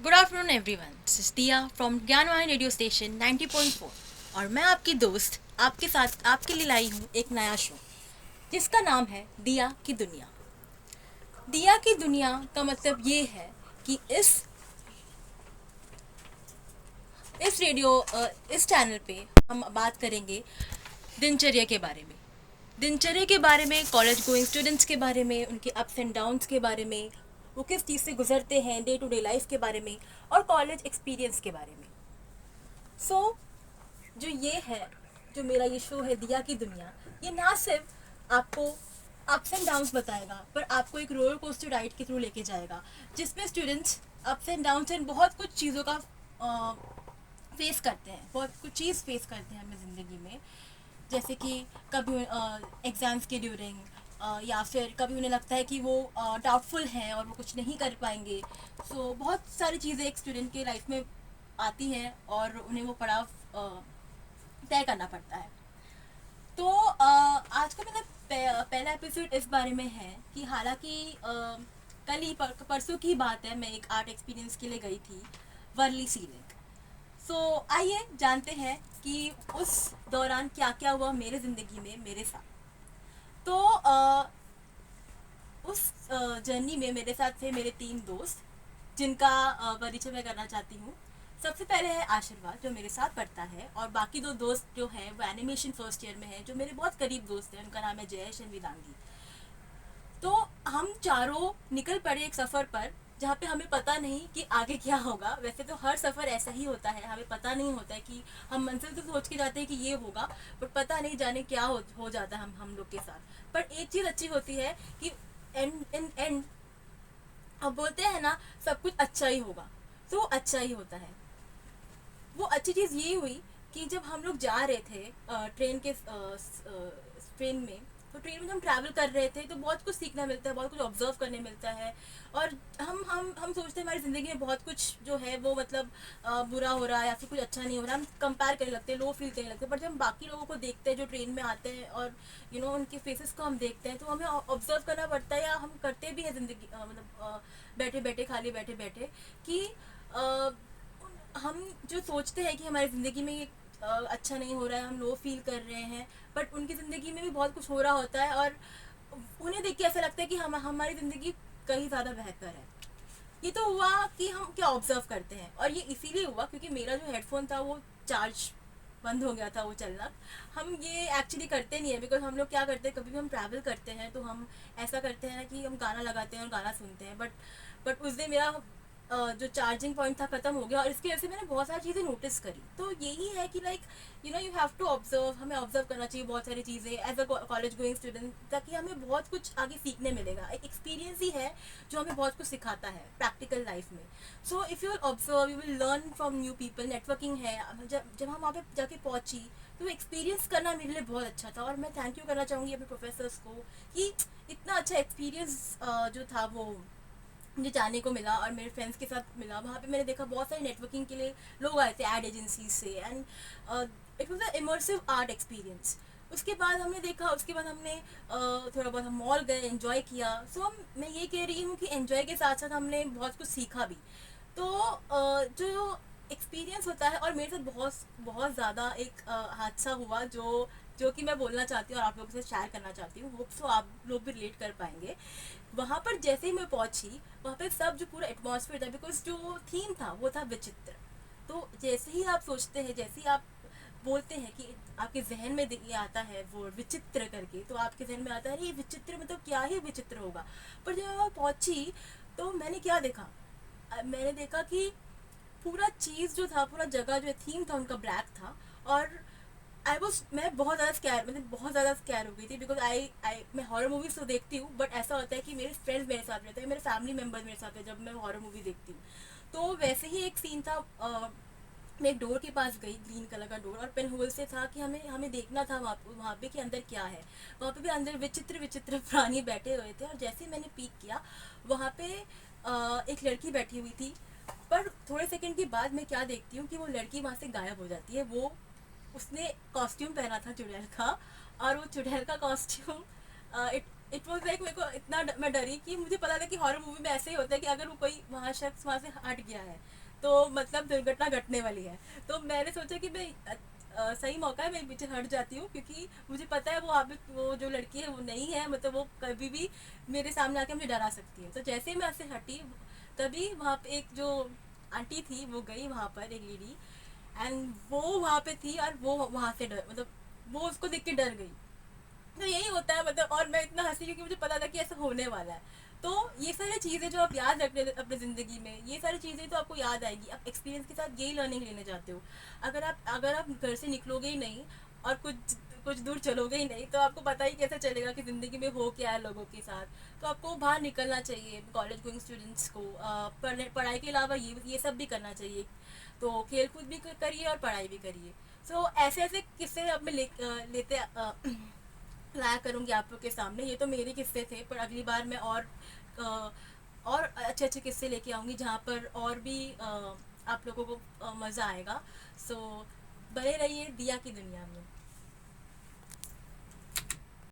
Good afternoon everyone, this is दिया from Gyanvani radio station 90.4। और मैं आपकी दोस्त आपके साथ आपके लिए लाई हूँ एक नया शो जिसका नाम है दिया की दुनिया। दिया की दुनिया का मतलब ये है कि इस चैनल पे हम बात करेंगे दिनचर्या के बारे में। दिनचर्या के बारे में, कॉलेज गोइंग स्टूडेंट्स के बारे में, उनके अप्स एंड डाउन्स के बारे में, वो किस चीज़ से गुजरते हैं डे टू डे लाइफ के बारे में, और कॉलेज एक्सपीरियंस के बारे में। सो जो ये है, जो मेरा ये शो है दिया की दुनिया, ये ना सिर्फ आपको अप्स एंड डाउन्स बताएगा, पर आपको एक रोलर कोस्टर राइड के थ्रू लेके जाएगा, जिसमें students ups and downs and बहुत कुछ चीज़ों का फेस करते हैं, बहुत कुछ चीज़ फेस करते हैं अपनी ज़िंदगी में। जैसे कि कभी एग्ज़ाम्स के ड्यूरिंग, या फिर कभी उन्हें लगता है कि वो डाउटफुल हैं और वो कुछ नहीं कर पाएंगे। बहुत सारी चीज़ें एक स्टूडेंट के लाइफ में आती हैं और उन्हें वो पड़ाव तय करना पड़ता है। आज का मेरा पहला एपिसोड इस बारे में है कि हालांकि कल ही परसों की बात है, मैं एक आर्ट एक्सपीरियंस के लिए गई थी वर्ली सीलिंग। आइए जानते हैं कि उस दौरान क्या क्या हुआ मेरे ज़िंदगी में मेरे साथ। तो उस जर्नी में मेरे साथ थे मेरे 3 दोस्त, जिनका परिचय मैं करना चाहती हूँ। सबसे पहले है आशीर्वाद, जो मेरे साथ पढ़ता है, और बाकी 2 दोस्त जो हैं वो एनिमेशन फर्स्ट ईयर में है, जो मेरे बहुत करीब दोस्त हैं। उनका नाम है जयेश एंड विदांगी। तो हम चारों निकल पड़े एक सफ़र पर, जहाँ पे हमें पता नहीं कि आगे क्या होगा। वैसे तो हर सफ़र ऐसा ही होता है, हमें पता नहीं होता है कि हम मंजिल तो सोच के जाते हैं कि ये होगा, पर पता नहीं जाने क्या हो जाता है हम लोग के साथ। पर एक चीज़ अच्छी होती है कि एंड अब बोलते हैं ना, सब कुछ अच्छा ही होगा, तो वो अच्छा ही होता है। वो अच्छी चीज़ ये हुई कि जब हम लोग जा रहे थे ट्रेन में, तो ट्रेन में जब हम ट्रैवल कर रहे थे तो बहुत कुछ सीखना मिलता है, बहुत कुछ ऑब्जर्व करने मिलता है। और हम सोचते हैं हमारी ज़िंदगी में बहुत कुछ जो है वो मतलब बुरा हो रहा है या फिर कुछ अच्छा नहीं हो रहा, हम कंपेयर करने लगते हैं, लो फील करने लगते हैं। पर जब हम बाकी लोगों को देखते हैं जो ट्रेन में आते हैं और उनके फेसेस को हम देखते हैं, तो हमें ऑब्जर्व करना पड़ता है, या हम करते भी हैं ज़िंदगी बैठे बैठे, खाली बैठे बैठे, कि हम जो सोचते हैं कि हमारी ज़िंदगी में ये अच्छा नहीं हो रहा है, हम लो फील कर रहे हैं, बट उनकी ज़िंदगी में भी बहुत कुछ हो रहा होता है, और उन्हें देख के ऐसा लगता है कि हमारी ज़िंदगी कहीं ज़्यादा बेहतर है। ये तो हुआ कि हम क्या ऑब्जर्व करते हैं, और ये इसीलिए हुआ क्योंकि मेरा जो हेडफोन था वो चार्ज बंद हो गया था, वो चलना। हम ये एक्चुअली करते नहीं है, बिकॉज हम लोग क्या करते हैं, कभी भी हम ट्रैवल करते हैं तो हम ऐसा करते हैं कि हम गाना लगाते हैं और गाना सुनते हैं। बट उस दिन मेरा जो चार्जिंग पॉइंट था ख़त्म हो गया, और इसकी वजह से मैंने बहुत सारी चीज़ें नोटिस करी। तो यही है कि like you have to observe, हमें ऑब्जर्व करना चाहिए बहुत सारी चीज़ें as a college going student, ताकि हमें बहुत कुछ आगे सीखने मिलेगा। एक एक्सपीरियंस ही है जो हमें बहुत कुछ सिखाता है प्रैक्टिकल लाइफ में। So if you will observe, you will learn from new people. Networking है, जब हम वहाँ पे जाके पहुँची तो एक्सपीरियंस करना मेरे लिए बहुत अच्छा था, और मैं थैंक यू करना चाहूँगी अपने प्रोफेसर्स को कि इतना अच्छा एक्सपीरियंस जो था वो मुझे जाने को मिला, और मेरे फ्रेंड्स के साथ मिला। वहाँ पे मैंने देखा बहुत सारे नेटवर्किंग के लिए लोग आए थे एड एजेंसीज से, and it was a immersive art experience. उसके बाद हमने थोड़ा बहुत हम मॉल गए, एंजॉय किया। मैं ये कह रही हूँ कि एंजॉय के साथ साथ हमने बहुत कुछ सीखा भी। तो जो एक्सपीरियंस होता है, और मेरे साथ बहुत बहुत ज़्यादा एक हादसा हुआ जो जो कि मैं बोलना चाहती हूँ और आप लोगों से शेयर करना चाहती हूँ। होप सो आप लोग भी रिलेट कर पाएंगे। वहाँ पर जैसे ही मैं पहुँची, वहाँ पे सब जो पूरा एटमॉस्फेयर था, बिकॉज जो थीम था वो था विचित्र। तो जैसे ही आप सोचते हैं, जैसे ही आप बोलते हैं कि आपके जहन में ये आता है वो विचित्र करके, तो आपके जहन में आता है ये विचित्र मतलब क्या ही विचित्र होगा। पर जब मैं पहुँची तो मैंने क्या देखा, मैंने देखा कि पूरा चीज़ जो था, पूरा जगह जो थीम था उनका ब्लैक था। और मैं बहुत ज़्यादा स्कैर, मतलब बहुत ज़्यादा स्कैर हो गई थी, बिकॉज आई मैं हॉरर मूवीज़ तो देखती हूँ, बट ऐसा होता है कि मेरे फ्रेंड्स मेरे साथ रहते हैं, मेरे फैमिली मेम्बर्स मेरे साथ हैं जब मैं हॉरर मूवी देखती हूँ। तो वैसे ही एक सीन था, मैं एक डोर के पास गई, ग्रीन कलर का डोर, और पेन होल से था कि हमें हमें देखना था वहाँ पे कि अंदर क्या है। वहाँ पे भी अंदर विचित्र विचित्र प्राणी बैठे हुए थे, और जैसे ही मैंने पीक किया, वहाँ पे एक लड़की बैठी हुई थी। पर थोड़े सेकंड के बाद मैं क्या देखती हूँ कि वो लड़की वहाँ से गायब हो जाती है। वो उसने कॉस्ट्यूम पहना था चुड़ैल का, और वो चुड़ैल का कॉस्ट्यूम इट वॉज लाइक मेरे को इतना मैं डरी कि मुझे पता था कि हॉरर मूवी में ऐसे ही होता है कि अगर वो कोई वहाँ शख्स वहाँ से हट गया है तो मतलब दुर्घटना घटने वाली है। तो मैंने सोचा कि मैं सही मौका है, मैं पीछे हट जाती हूँ, क्योंकि मुझे पता है वो वहाँ पे वो जो लड़की है वो नहीं है, मतलब वो कभी भी मेरे सामने आके मुझे डरा सकती है। तो जैसे ही मैं उससे हटी, तभी वहाँ पे एक जो आंटी थी वो गई वहाँ पर, एक लेडी, एंड वो वहाँ पे थी और वो वहाँ से डर, मतलब वो उसको देख के डर गई। तो यही होता है मतलब, और मैं इतना हंसी क्योंकि मुझे पता था कि ऐसा होने वाला है। तो ये सारी चीज़ें जो आप याद रखने अपनी ज़िंदगी में, ये सारी चीज़ें तो आपको याद आएगी, आप एक्सपीरियंस के साथ यही लर्निंग लेने जाते हो। अगर आप घर से निकलोगे ही नहीं और कुछ कुछ दूर चलोगे ही नहीं, तो आपको पता ही कैसे चलेगा कि ज़िंदगी में हो क्या है लोगों के साथ। तो आपको बाहर निकलना चाहिए, कॉलेज गोइंग स्टूडेंट्स को पढ़ाई के अलावा ये सब भी करना चाहिए। तो खेल कूद भी करिए और पढ़ाई भी करिए। सो ऐसे ऐसे किस्से अब मैं लेते लाया करूँगी आप लोग के सामने। ये तो मेरे किस्से थे, पर अगली बार मैं और अच्छे अच्छे किस्से लेके आऊँगी जहाँ पर और भी आप लोगों को मज़ा आएगा। सो बने रहिए दिया की दुनिया में।